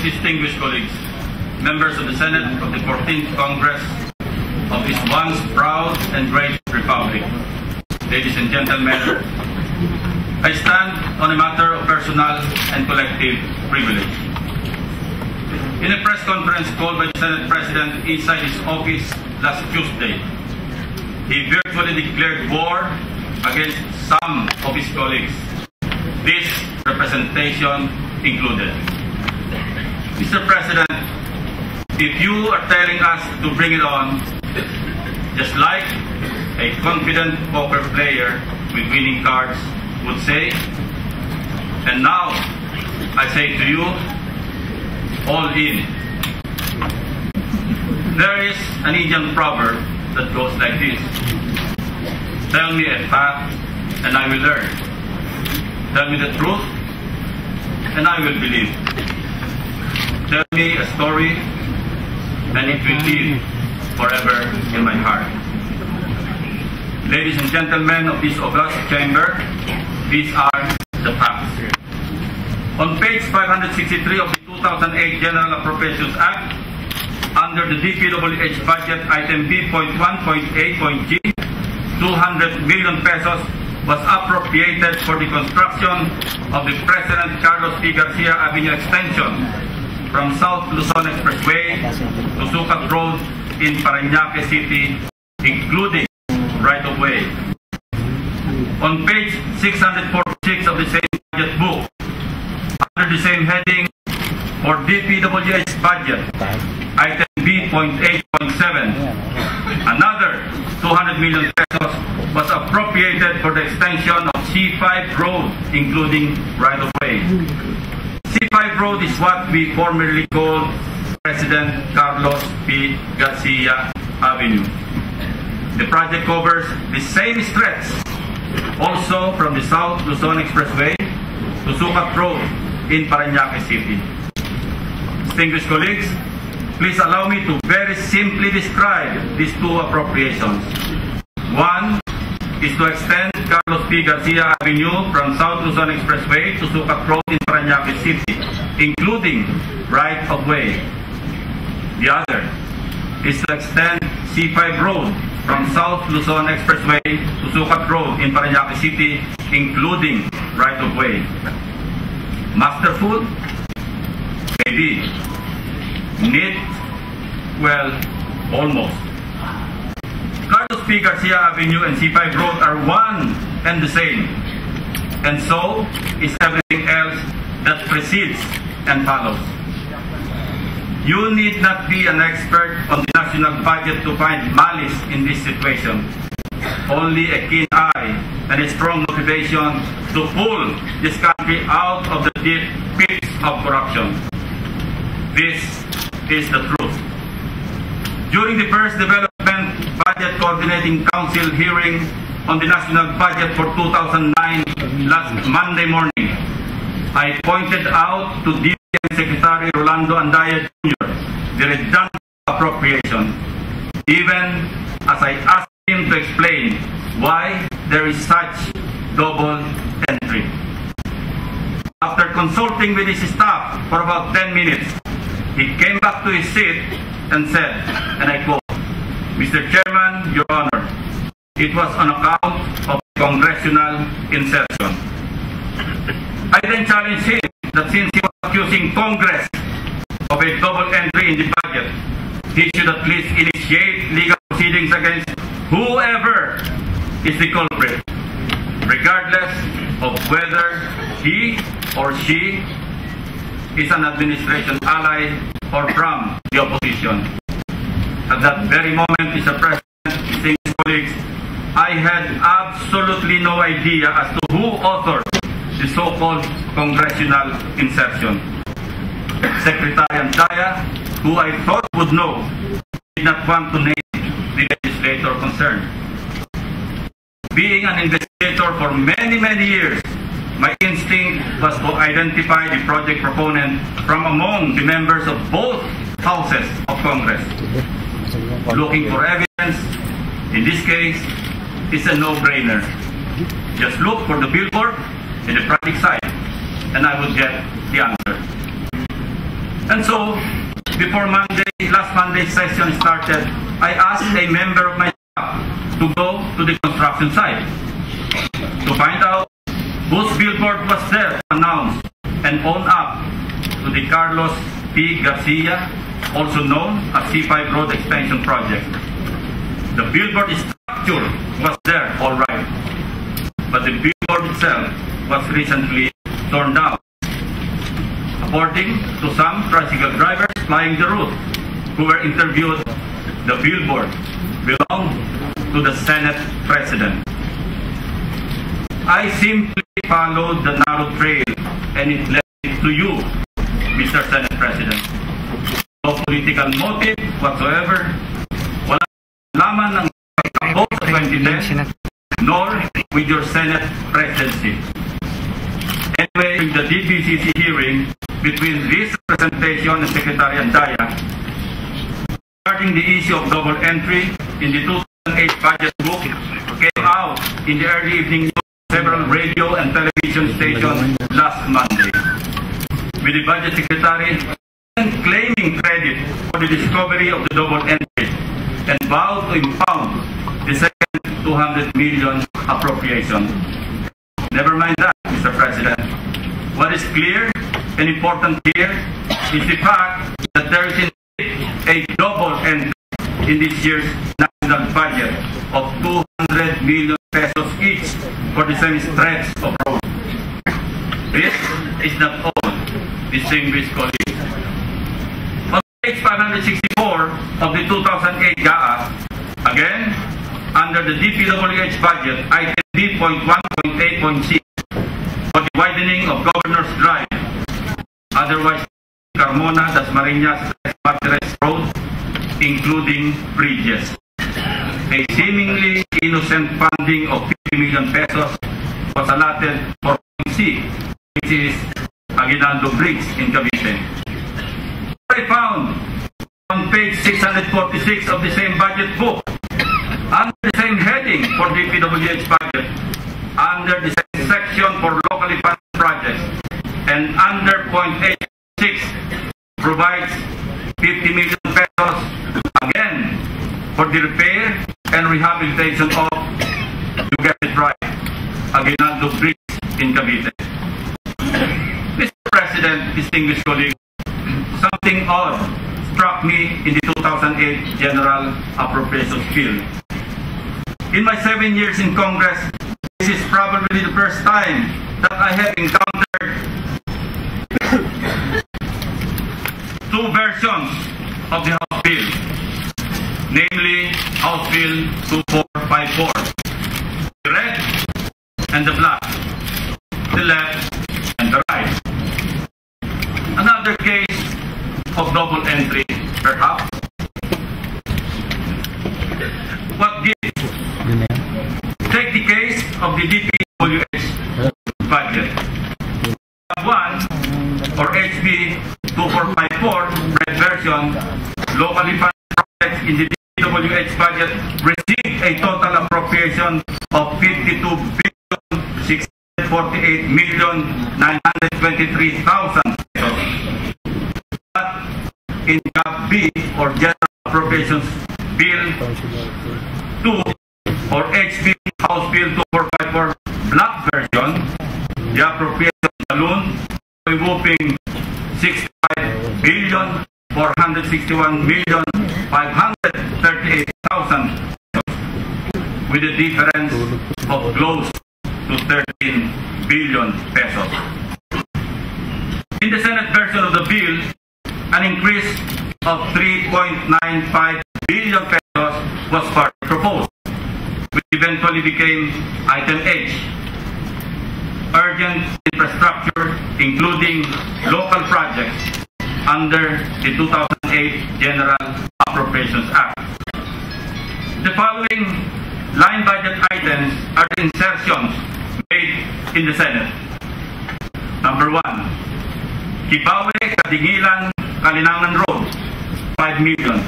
distinguished colleagues, members of the Senate of the 14th Congress of this once proud and great republic, ladies and gentlemen, I stand on a matter of personal and collective privilege. In a press conference called by the Senate President inside his office last Tuesday, he virtually declared war against some of his colleagues, this representation included. Mr. President, if you are telling us to bring it on, just like a confident poker player with winning cards would say, and now I say to you, all in. There is an Indian proverb that goes like this: tell me a fact and I will learn. Tell me the truth and I will believe. Tell me a story and it will live forever in my heart. Ladies and gentlemen of this august chamber, these are the facts. On page 563 of the 2008 General Appropriations Act, under the DPWH budget item B.1.8.G, 200 million pesos was appropriated for the construction of the President Carlos P. Garcia Avenue extension from South Luzon Expressway to Sucat Road in Parañaque City, including right-of-way. On page 646 of the same budget book, under the same heading, for DPWH budget, item B.8.7, another 200 million pesos was appropriated for the extension of C5 Road, including right-of-way. C5 Road is what we formerly called President Carlos P. Garcia Avenue. The project covers the same stretch, also from the South Luzon Expressway to Sucat Road in Parañaque City. Distinguished colleagues, please allow me to very simply describe these two appropriations. One is to extend Carlos P. Garcia Avenue from South Luzon Expressway to Sucat Road in Parañaque City, including right-of-way. The other is to extend C5 Road from South Luzon Expressway to Sucat Road in Parañaque City, including right-of-way. Masterful? Maybe. Neat? Well, almost. Carlos P. Garcia Avenue and C5 Road are one and the same, and so is everything else that precedes and follows. You need not be an expert on the national budget to find malice in this situation. Only a keen eye and a strong motivation to pull this country out of the deep pits of corruption. This is the truth. During the first Development Budget Coordinating Council hearing on the national budget for 2009 last Monday morning, I pointed out to DBM Secretary Rolando Andaya Jr. the redundant appropriation, even as I asked him to explain why there is such double entry. After consulting with his staff for about 10 minutes, he came back to his seat and said, and I quote, "Mr. Chairman, Your Honor, it was on account of congressional insertion." I then challenged him that since he was accusing Congress of a double entry in the budget, he should at least initiate legal proceedings against whoever is the culprit, regardless of whether he or she is an administration ally or from the opposition. At that very moment, Mr. President, distinguished colleagues, I had absolutely no idea as to who authored the so-called congressional insertion. Secretary Andaya, who I thought would know, did not want to name the legislator concerned. Being an investigator for many, many years, my instinct was to identify the project proponent from among the members of both houses of Congress. Looking for evidence, in this case, is a no-brainer. Just look for the billboard in the project site, and I would get the answer. And so, before last Monday's session started, I asked a member of my staff to go to the construction site to find out whose billboard was there to announce and own up to the Carlos P. Garcia, also known as C5 Road Extension Project. The billboard structure was there, all right, but the billboard itself was recently torn down. According to some tricycle drivers flying the route who were interviewed, the billboard belonged to the Senate President. I simply followed the narrow trail and it led to you, Mr. Senate President. No political motive whatsoever. Wala laman ng pagtakbo sa 2010, nor with your Senate presidency. Anyway, in the DBCC hearing between this representation and Secretary Andaya regarding the issue of double entry in the 2008 budget book came out in the early evening news of several radio and television stations last Monday, with the Budget Secretary claiming credit for the discovery of the double entry and vowed to impound the second 200 million appropriation. Never mind that, Mr. President. What is clear and important here is the fact that there is a double entry in this year's national budget of 200 million pesos each for the same stretch of road. This is not all, distinguished colleagues. On page 564 of the 2008 GAA, again, under the DPWH budget, item D.1.8.6, for the widening of Governor's Drive, otherwise Carmona, Dasmariñas, Martires Road, including bridges. A seemingly innocent funding of 50 million pesos was allotted for C, which is Aguinaldo Bridge in Cavite. I found on page 646 of the same budget book, under the same heading for DPWH budget, under the same section for locally funded projects, and under point 86 provides 50 million pesos again for the repair and rehabilitation of, you get it right, Aguinaldo Bridge in Cavite. Mr. President, distinguished colleagues, something odd struck me in the 2008 General Appropriations Bill. In my 7 years in Congress, this is probably the first time that I have encountered two versions of the House Bill, namely House Bill 2454, the red and the black, the left and the right. Another case of double entry, perhaps. What gives? Take the case of the DPWH budget. One, or HB 2454, red version, locally funded projects in the DPWH budget received a total appropriation of 52,648,923,000 pesos. But in GAB B, or General Appropriations Bill 2, or HB House Bill 2454 black version, the appropriation balloon a whopping 65,461,538,000, with a difference of close to 13 billion pesos. In the Senate version of the bill, an increase of 3.95 billion pesos was proposed, which eventually became item H, urgent infrastructure, including local projects under the 2008 General Appropriations Act. The following line budget items are the insertions made in the Senate. Number 1, Kibawe, Kadingilan, Kalinangan Road, 5 million.